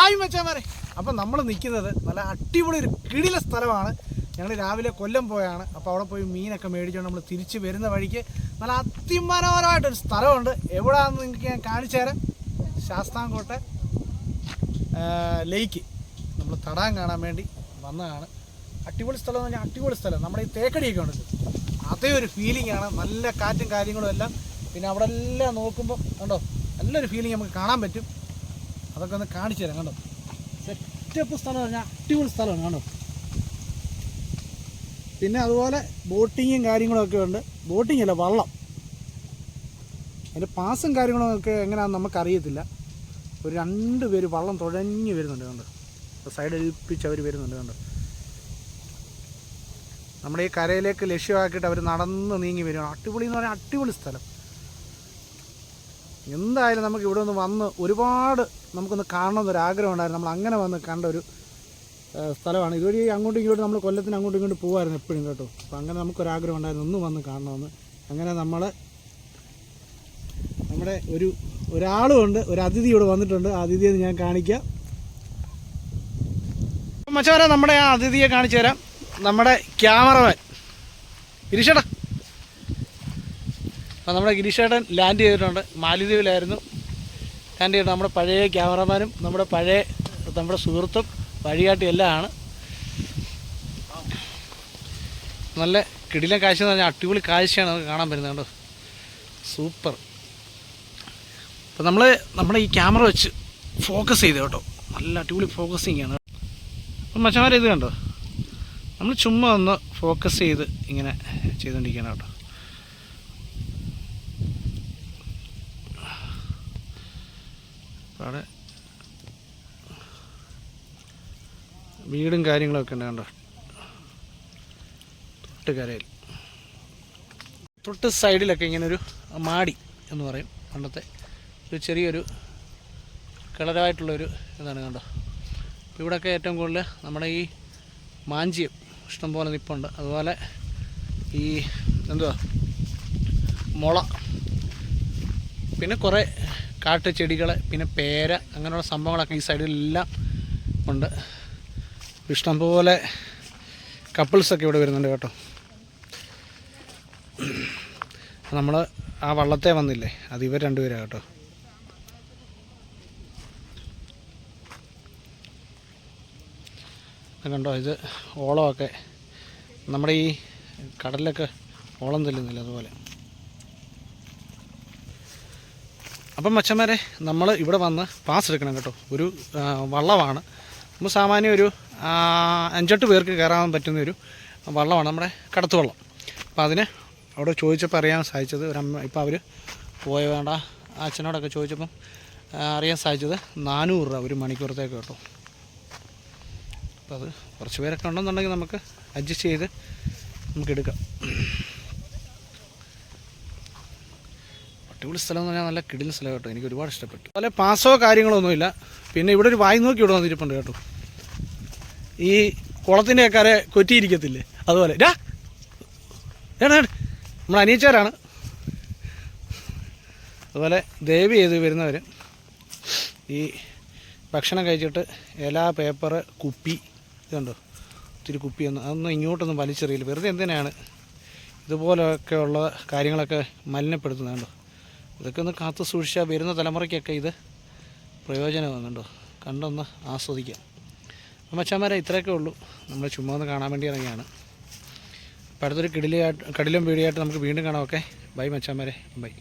Hi മച്ചാമാരെ. അപ്പം നമ്മൾ നിൽക്കുന്നത് നല്ല അടിപൊളി ഒരു കിടില സ്ഥലമാണ്. ഞങ്ങൾ രാവിലെ കൊല്ലം പോയാണ്. അപ്പോൾ അവിടെ പോയി മീനൊക്കെ മേടിച്ചുകൊണ്ട് നമ്മൾ തിരിച്ച് വരുന്ന വഴിക്ക് നല്ല അതിമനോഹരമായിട്ടൊരു സ്ഥലമുണ്ട്. എവിടെയാണെന്ന് നിങ്ങൾക്ക് ഞാൻ കാണിച്ചു തരാം. ശാസ്താംകോട്ട ലേക്ക് നമ്മൾ തടാകം കാണാൻ വേണ്ടി വന്നതാണ്. അടിപൊളി സ്ഥലം എന്ന് പറഞ്ഞാൽ അടിപൊളി സ്ഥലം. നമ്മുടെ ഈ തേക്കടിയൊക്കെ ഉണ്ട്, അതേ ഒരു ഫീലിംഗ് ആണ്. നല്ല കാറ്റും കാര്യങ്ങളും എല്ലാം. പിന്നെ അവിടെ എല്ലാം നോക്കുമ്പോൾ കണ്ടോ നല്ലൊരു ഫീലിംഗ് നമുക്ക് കാണാൻ പറ്റും. അതൊക്കെ ഒന്ന് കാണിച്ചു തരാം. കണ്ടോ സെറ്റപ്പ് സ്ഥലം പറഞ്ഞാൽ അടിപൊളി സ്ഥലമാണ്. കണ്ടോ പിന്നെ അതുപോലെ ബോട്ടിങ്ങും കാര്യങ്ങളൊക്കെ ഉണ്ട്. ബോട്ടിംഗ് അല്ല, വള്ളം. അതിൻ്റെ പാസും കാര്യങ്ങളൊക്കെ എങ്ങനെയാണെന്ന് നമുക്കറിയത്തില്ല. ഒരു 2 പേര് വള്ളം തുഴഞ്ഞ് വരുന്നുണ്ട്. കണ്ടോ സൈഡ് ഏൽപ്പിച്ച് അവർ വരുന്നുണ്ട്. കണ്ടോ നമ്മുടെ ഈ കരയിലേക്ക് ലക്ഷ്യമാക്കിയിട്ട് അവർ നടന്ന് നീങ്ങി വരികയാണ്. അടിപൊളി എന്ന് പറഞ്ഞാൽ അടിപൊളി സ്ഥലം. എന്തായാലും നമുക്ക് ഇവിടെ ഒന്ന് വന്ന് ഒരുപാട് നമുക്കൊന്ന് കാണണമെന്നൊരാഗ്രഹം ഉണ്ടായിരുന്നു. നമ്മൾ അങ്ങനെ വന്ന് കണ്ട ഒരു സ്ഥലമാണ്. ഇതുവഴി അങ്ങോട്ടും ഇങ്ങോട്ടും നമ്മൾ കൊല്ലത്തിന് അങ്ങോട്ടും ഇങ്ങോട്ടും പോകുമായിരുന്നു എപ്പോഴും കേട്ടോ. അപ്പോൾ അങ്ങനെ നമുക്കൊരാഗ്രഹം ഉണ്ടായിരുന്നു ഒന്ന് വന്ന് കാണണമെന്ന്. അങ്ങനെ നമ്മുടെ ഒരാളുമുണ്ട്, ഒരു അതിഥി ഇവിടെ വന്നിട്ടുണ്ട്. ആ അതിഥിയെ ഞാൻ കാണിക്കാം. മച്ചാരെ നമ്മുടെ ആ അതിഥിയെ കാണിച്ചു തരാം. നമ്മുടെ ക്യാമറമാൻ ഗിരീഷേട്ടാ. അപ്പോൾ നമ്മുടെ ഗിരീഷേട്ടൻ ലാൻഡ് ചെയ്തിട്ടുണ്ട്. മാലിദ്വീപിലായിരുന്നു ലാൻഡ് ചെയ്തിട്ട്. നമ്മുടെ പഴയ ക്യാമറമാനും നമ്മുടെ സുഹൃത്തും വഴികാട്ടി എല്ലാം ആണ്. നല്ല കിടിലൻ കാഴ്ച എന്ന് പറഞ്ഞാൽ അടിപൊളി കാഴ്ചയാണ് നമുക്ക് കാണാൻ പറ്റുന്നത്. കണ്ടോ സൂപ്പർ. അപ്പോൾ നമ്മുടെ ഈ ക്യാമറ വെച്ച് ഫോക്കസ് ചെയ്ത് കേട്ടോ, നല്ല അടിപൊളി ഫോക്കസിങ് ആണ്. അപ്പം മച്ചന്മാരെ ഇത് കണ്ടോ, നമ്മൾ ചുമ്മാ ഒന്ന് ഫോക്കസ് ചെയ്ത് ഇങ്ങനെ ചെയ്തുകൊണ്ടിരിക്കുകയാണ് കേട്ടോ. അവിടെ വീടും കാര്യങ്ങളൊക്കെ ഉണ്ട്. കണ്ടോ തൊട്ട് കരയിൽ തൊട്ട് സൈഡിലൊക്കെ ഇങ്ങനെ ഒരു മാടി എന്ന് പറയും, പണ്ടത്തെ ഒരു ചെറിയൊരു കളറായിട്ടുള്ളൊരു ഇതാണ്. കണ്ടോ ഇവിടെയൊക്കെ ഏറ്റവും കൂടുതൽ നമ്മുടെ ഈ മാഞ്ചിയം ഇഷ്ടം പോലെ നിൽപ്പുണ്ട്. അതുപോലെ ഈ മുള, പിന്നെ കുറേ കാട്ടുചെടികൾ, പിന്നെ പേര, അങ്ങനെയുള്ള സംഭവങ്ങളൊക്കെ ഈ സൈഡിലെല്ലാം ഉണ്ട്. ഇഷ്ടംപോലെ കപ്പിൾസൊക്കെ ഇവിടെ വരുന്നുണ്ട് കേട്ടോ. നമ്മൾ ആ വള്ളത്തെ വന്നില്ലേ, അത് ഇവർ 2 പേരാണ് കേട്ടോ. കണ്ടോ ഇത് ഓളമൊക്കെ നമ്മുടെ ഈ കടലിലൊക്കെ ഓളം തെല്ലുന്നില്ല അതുപോലെ. അപ്പം മച്ചന്മാരെ നമ്മൾ ഇവിടെ വന്ന് പാസ് എടുക്കണം കേട്ടോ. ഒരു വള്ളമാണ്. നമ്മൾ സാമാന്യം ഒരു 5-8 പേർക്ക് കയറാൻ പറ്റുന്നൊരു വള്ളമാണ് നമ്മുടെ കടത്തുവള്ളം. അപ്പോൾ അതിന് അവിടെ ചോദിച്ചപ്പോൾ അറിയാൻ സാധിച്ചത് ഇപ്പോൾ അവർ പോയ വേണ്ട അച്ഛനോടൊക്കെ ചോദിച്ചപ്പം അറിയാൻ സാധിച്ചത് 400 രൂപ ഒരു മണിക്കൂറത്തേക്ക് കേട്ടോ. അപ്പോൾ അത് കുറച്ച് പേരൊക്കെ ഉണ്ടെന്നുണ്ടെങ്കിൽ നമുക്ക് അഡ്ജസ്റ്റ് ചെയ്ത് നമുക്ക് എടുക്കാം. അടിപൊളി സ്ഥലം എന്ന് പറഞ്ഞാൽ നല്ല കിടിലൻ സ്ഥലം കേട്ടോ. എനിക്ക് ഒരുപാട് ഇഷ്ടപ്പെട്ടു. അതുപോലെ പാസോ കാര്യങ്ങളൊന്നുമില്ല. പിന്നെ ഇവിടെ ഒരു വായി നോക്കി ഇവിടെ വന്നിരിപ്പുണ്ട് കേട്ടോ. ഈ കുളത്തിൻ്റെ കര കൊറ്റിയിരിക്കത്തില്ലേ, അതുപോലെ നമ്മുടെ അനിയച്ചാരാണ്. അതുപോലെ ദയവ് ചെയ്ത് വരുന്നവർ ഈ ഭക്ഷണം കഴിച്ചിട്ട് ഇല, പേപ്പർ, കുപ്പി ഇതുണ്ടോ ഒത്തിരി അതൊന്നും ഇങ്ങോട്ടൊന്നും വലിച്ചെറിയില്ല. വെറുതെ എന്തിനാണ് ഇതുപോലെയൊക്കെയുള്ള കാര്യങ്ങളൊക്കെ മലിനപ്പെടുത്തുന്നത്. കണ്ടോ ഇതൊക്കെ ഒന്ന് കാത്തു സൂക്ഷിച്ചാൽ വരുന്ന തലമുറയ്ക്കൊക്കെ ഇത് പ്രയോജനമാകുന്നുണ്ടോ. കണ്ടൊന്ന് ആസ്വദിക്കാം. അപ്പം മച്ചാന്മാരെ ഇത്രയൊക്കെ ഉള്ളൂ. നമ്മൾ ചുമ്മാ ഒന്ന് കാണാൻ വേണ്ടി ഇറങ്ങിയാണ്. അപ്പോൾ അടുത്തൊരു കിടിലം വീഡിയോ ആയിട്ട് നമുക്ക് വീണ്ടും കാണാം. ഓക്കെ ബൈ മച്ചാന്മാരെ, ബൈ.